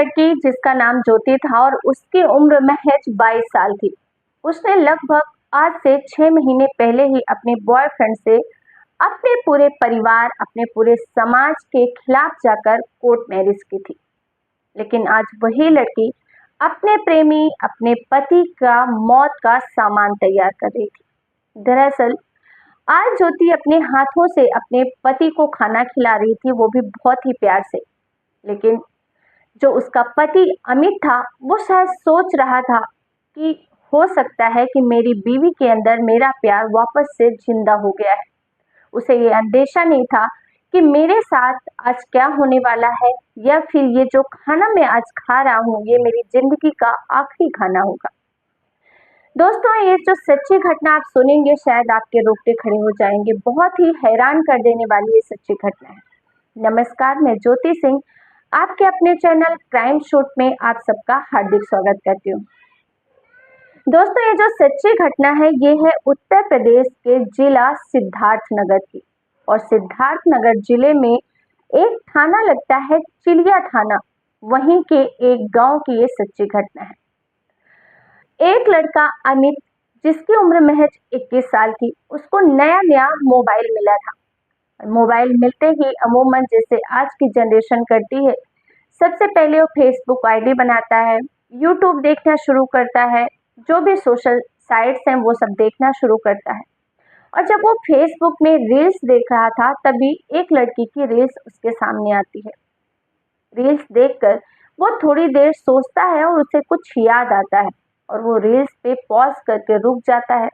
लड़की जिसका नाम ज्योति था और उसकी उम्र महज 22 साल थी। उसने लगभग आज से 6 महीने पहले ही अपने बॉयफ्रेंड से अपने पूरे परिवार, अपने पूरे समाज के खिलाफ जाकर कोर्ट मैरिज की थी। लेकिन आज वही लड़की अपने प्रेमी, अपने पति का मौत का सामान तैयार कर रही थी। दरअसल आज ज्योति अपने हाथों से अपने पति को खाना खिला रही थी, वो भी बहुत ही प्यार से। लेकिन जो उसका पति अमित था, वो शायद सोच रहा था कि हो सकता है कि मेरी बीवी के अंदर मेरा प्यार वापस से जिंदा हो गया है। उसे ये अंदेशा नहीं था कि मेरे साथ आज क्या होने वाला है, या फिर ये जो खाना मैं आज खा रहा हूँ ये मेरी जिंदगी का आखिरी खाना होगा। दोस्तों, ये जो सच्ची घटना आप सुनेंगे शायद आपके रोंगटे खड़े हो जाएंगे। बहुत ही हैरान कर देने वाली ये सच्ची घटना है। नमस्कार, मैं ज्योति सिंह आपके अपने चैनल क्राइम शूट में आप सबका हार्दिक स्वागत करती हूँ। दोस्तों, ये जो सच्ची घटना है ये है उत्तर प्रदेश के जिला सिद्धार्थनगर की। और सिद्धार्थनगर जिले में एक थाना लगता है चिलिया थाना, वहीं के एक गांव की ये सच्ची घटना है। एक लड़का अमित, जिसकी उम्र महज 21 साल थी, उसको नया नया मोबाइल मिला था। मोबाइल मिलते ही अमूमन जैसे आज की जनरेशन करती है, सबसे पहले वो फेसबुक आईडी बनाता है, यूट्यूब देखना शुरू करता है, जो भी सोशल साइट्स हैं वो सब देखना शुरू करता है। और जब वो फेसबुक में रील्स देख रहा था तभी एक लड़की की रील्स उसके सामने आती है। रील्स देखकर वो थोड़ी देर सोचता है और उसे कुछ याद आता है और वो रील्स पे पॉज करके रुक जाता है।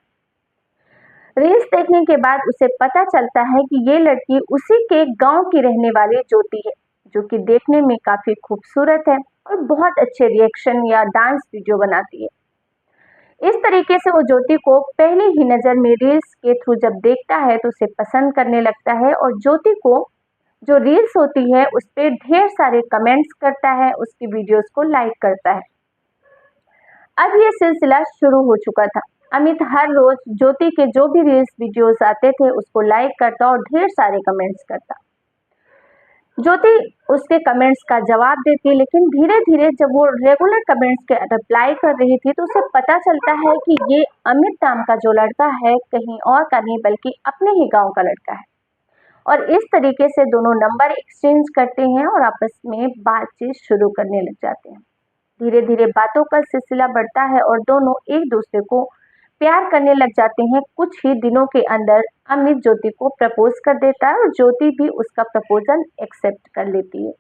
रील्स देखने के बाद उसे पता चलता है कि ये लड़की उसी के गांव की रहने वाली ज्योति है, जो कि देखने में काफी खूबसूरत है और बहुत अच्छे रिएक्शन या डांस वीडियो बनाती है। इस तरीके से वो ज्योति को पहली ही नजर में रील्स के थ्रू जब देखता है तो उसे पसंद करने लगता है और ज्योति को जो रील्स होती है उस पर ढेर सारे कमेंट्स करता है, उसकी वीडियोस को लाइक करता है। अब ये सिलसिला शुरू हो चुका था। अमित हर रोज ज्योति के जो भी रील्स वीडियोस आते थे उसको लाइक करता और ढेर सारे कमेंट्स करता। ज्योति उसके कमेंट्स का जवाब देती, लेकिन धीरे धीरे जब वो रेगुलर कमेंट्स के रिप्लाई कर रही थी तो उसे पता चलता है कि ये अमित नाम का जो लड़का है कहीं और का नहीं बल्कि अपने ही गांव का लड़का है। और इस तरीके से दोनों नंबर एक्सचेंज करते हैं और आपस में बातचीत शुरू करने लग जाते हैं। धीरे धीरे बातों का सिलसिला बढ़ता है और दोनों एक दूसरे को प्यार करने लग जाते हैं। कुछ ही दिनों के अंदर अमित ज्योति को प्रपोज कर देता है और ज्योति भी उसका प्रपोजल एक्सेप्ट कर लेती है।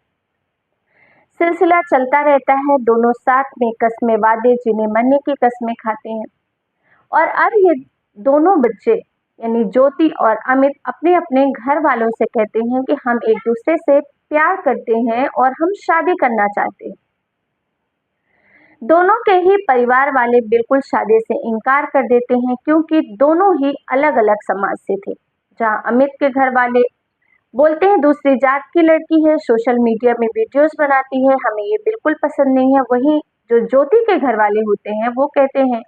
सिलसिला चलता रहता है, दोनों साथ में कस्में वादे जीने मरने की कस्में खाते हैं। और अब ये दोनों बच्चे यानी ज्योति और अमित अपने अपने घर वालों से कहते हैं कि हम एक दूसरे से प्यार करते हैं और हम शादी करना चाहते हैं। दोनों के ही परिवार वाले बिल्कुल शादी से इनकार कर देते हैं, क्योंकि दोनों ही अलग अलग समाज से थे। जहां अमित के घर वाले बोलते हैं दूसरी जात की लड़की है, सोशल मीडिया में वीडियोस बनाती है, हमें ये बिल्कुल पसंद नहीं है। वहीं जो ज्योति के घर वाले होते हैं वो कहते हैं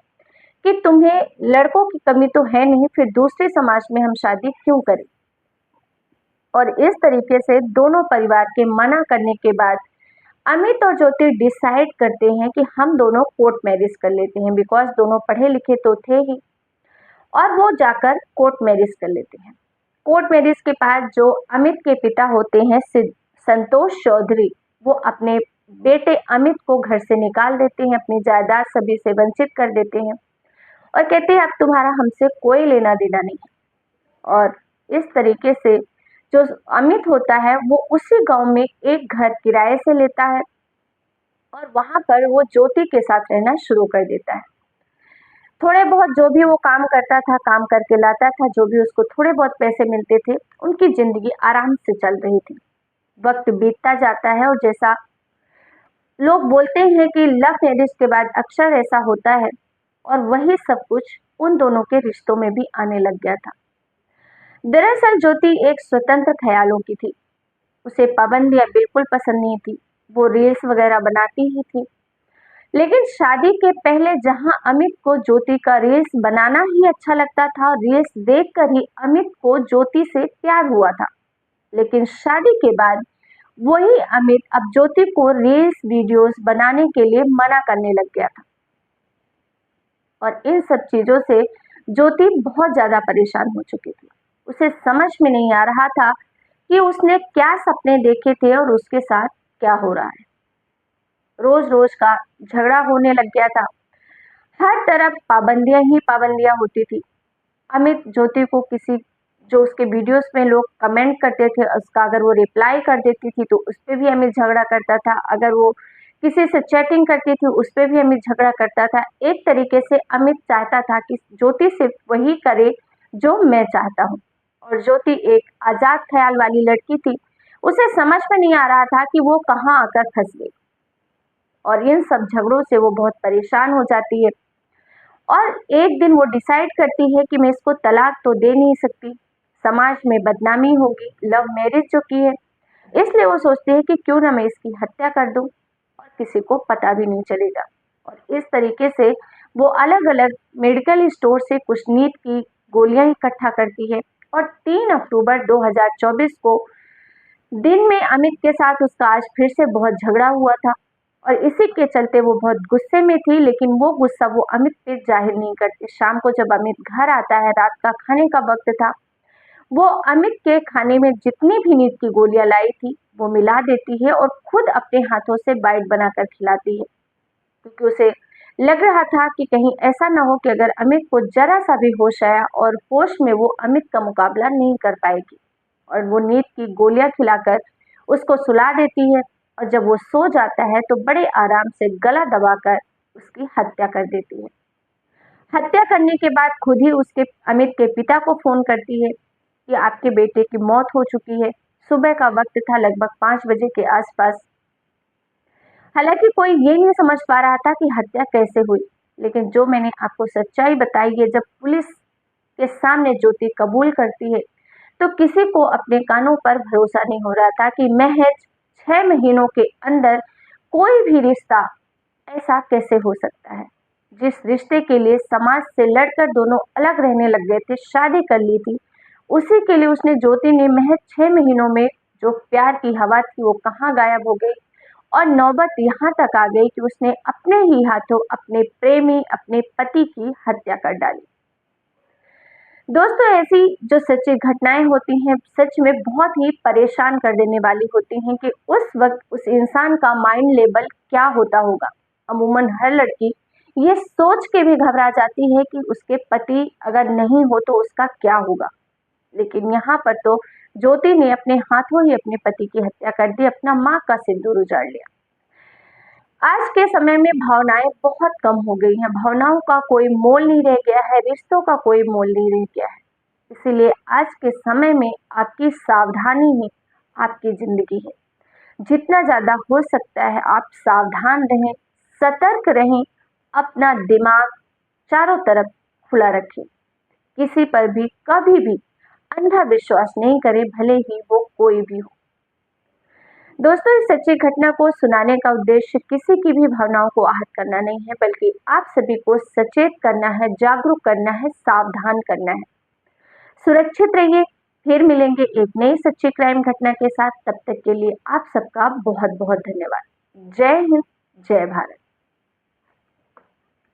कि तुम्हें लड़कों की कमी तो है नहीं, फिर दूसरे समाज में हम शादी क्यों करें। और इस तरीके से दोनों परिवार के मना करने के बाद अमित और ज्योति डिसाइड करते हैं कि हम दोनों कोर्ट मैरिज कर लेते हैं, बिकॉज दोनों पढ़े लिखे तो थे ही। और वो जाकर कोर्ट मैरिज कर लेते हैं। कोर्ट मैरिज के बाद जो अमित के पिता होते हैं संतोष चौधरी, वो अपने बेटे अमित को घर से निकाल देते हैं, अपनी जायदाद सभी से वंचित कर देते हैं और कहते हैं अब तुम्हारा हमसे कोई लेना देना नहीं है। और इस तरीके से जो अमित होता है वो उसी गांव में एक घर किराए से लेता है और वहां पर वो ज्योति के साथ रहना शुरू कर देता है। थोड़े बहुत जो भी वो काम करता था, काम करके लाता था, जो भी उसको थोड़े बहुत पैसे मिलते थे, उनकी जिंदगी आराम से चल रही थी। वक्त बीतता जाता है और जैसा लोग बोलते हैं कि लव मैरिज के बाद अक्सर ऐसा होता है, और वही सब कुछ उन दोनों के रिश्तों में भी आने लग गया था। दरअसल ज्योति एक स्वतंत्र ख्यालों की थी, उसे पाबंदियां बिल्कुल पसंद नहीं थी, वो रील्स वगैरह बनाती ही थी। लेकिन शादी के पहले जहां अमित को ज्योति का रील्स बनाना ही अच्छा लगता था, रील्स देखकर ही अमित को ज्योति से प्यार हुआ था। लेकिन शादी के बाद वही अमित अब ज्योति को रील्स वीडियोस बनाने के लिए मना करने लग गया था। और इन सब चीजों से ज्योति बहुत ज्यादा परेशान हो चुकी थी। उसे समझ में नहीं आ रहा था कि उसने क्या सपने देखे थे और उसके साथ क्या हो रहा है। रोज रोज का झगड़ा होने लग गया था। हर तरफ पाबंदियां ही पाबंदियां होती थी। अमित ज्योति को किसी जो उसके वीडियोस में लोग कमेंट करते थे उसका अगर वो रिप्लाई कर देती थी तो उस पे भी अमित झगड़ा करता था। अगर वो किसी से चैटिंग करती थी उस पे भी अमित झगड़ा करता था। एक तरीके से अमित चाहता था कि ज्योति सिर्फ वही करे जो मैं चाहता हूँ। और ज्योति एक आजाद ख्याल वाली लड़की थी। उसे समझ में नहीं आ रहा था कि वो कहाँ आकर फंस गई। और इन सब झगड़ों से वो बहुत परेशान हो जाती है। और एक दिन वो डिसाइड करती है कि मैं इसको तलाक तो दे नहीं सकती, समाज में बदनामी होगी, लव मैरिज जो की है, इसलिए वो सोचती है कि क्यों ना मैं इसकी हत्या कर दूं और किसी को पता भी नहीं चलेगा। और इस तरीके से वो अलग अलग मेडिकल स्टोर से कुछ नींद की गोलियां इकट्ठा करती है। और 3 अक्टूबर 2024 को दिन में अमित के साथ उसका आज फिर से बहुत झगड़ा हुआ था। और इसी के चलते वो बहुत गुस्से में थी, लेकिन वो गुस्सा वो अमित पे जाहिर नहीं करती। शाम को जब अमित घर आता है, रात का खाने का वक्त था, वो अमित के खाने में जितनी भी नींद की गोलियां लाई थी वो मिला देती है और खुद अपने हाथों से बाइट बनाकर खिलाती है। क्योंकि उसे लग रहा था कि कहीं ऐसा ना हो कि अगर अमित को जरा सा भी होश आया और होश में वो अमित का मुकाबला नहीं कर पाएगी। और वो नींद की गोलियां खिलाकर उसको सुला देती है। और जब वो सो जाता है तो बड़े आराम से गला दबाकर उसकी हत्या कर देती है। हत्या करने के बाद खुद ही उसके अमित के पिता को फोन करती है कि आपके बेटे की मौत हो चुकी है। सुबह का वक्त था, लगभग 5 बजे के आसपास। हालांकि कोई ये नहीं समझ पा रहा था कि हत्या कैसे हुई। लेकिन जो मैंने आपको सच्चाई बताई है, जब पुलिस के सामने ज्योति कबूल करती है तो किसी को अपने कानों पर भरोसा नहीं हो रहा था कि महज 6 महीनों के अंदर कोई भी रिश्ता ऐसा कैसे हो सकता है। जिस रिश्ते के लिए समाज से लड़कर दोनों अलग रहने लग गए थे, शादी कर ली थी, उसी के लिए उसने ज्योति ने महज 6 महीनों में जो प्यार की हवा थी वो कहाँ गायब हो गई। और नौबत यहाँ तक आ गई कि उसने अपने ही हाथों अपने प्रेमी, अपने पति की हत्या कर डाली। दोस्तों, ऐसी जो सच्ची घटनाएं होती हैं सच में बहुत ही परेशान कर देने वाली होती हैं कि उस वक्त उस इंसान का माइंड लेवल क्या होता होगा। अमूमन हर लड़की ये सोच के भी घबरा जाती है कि उसके पति अगर नहीं हो तो उसका क्या होगा। लेकिन यहाँ पर तो ज्योति ने अपने हाथों ही अपने पति की हत्या कर दी, अपना माँ का सिंदूर उजाड़ लिया। आज के समय में भावनाएं बहुत कम हो गई हैं, भावनाओं का कोई मोल नहीं रह गया है, रिश्तों का कोई मोल नहीं रह गया है। इसीलिए आज के समय में आपकी सावधानी ही आपकी जिंदगी है। जितना ज्यादा हो सकता है आप सावधान रहें, सतर्क रहें, अपना दिमाग चारों तरफ खुला रखें। किसी पर भी कभी भी अंधा विश्वास नहीं करें, भले ही वो कोई भी हो। दोस्तों, इस सच्ची घटना को सुनाने का उद्देश्य किसी की भी भावनाओं को आहत करना नहीं है, बल्कि आप सभी को सचेत करना है, जागरूक करना है, सावधान करना है। सुरक्षित रहिए। फिर मिलेंगे एक नई सच्ची क्राइम घटना के साथ। तब तक के लिए आप सबका बहुत बहुत धन्यवाद। जय हिंद, जय भारत।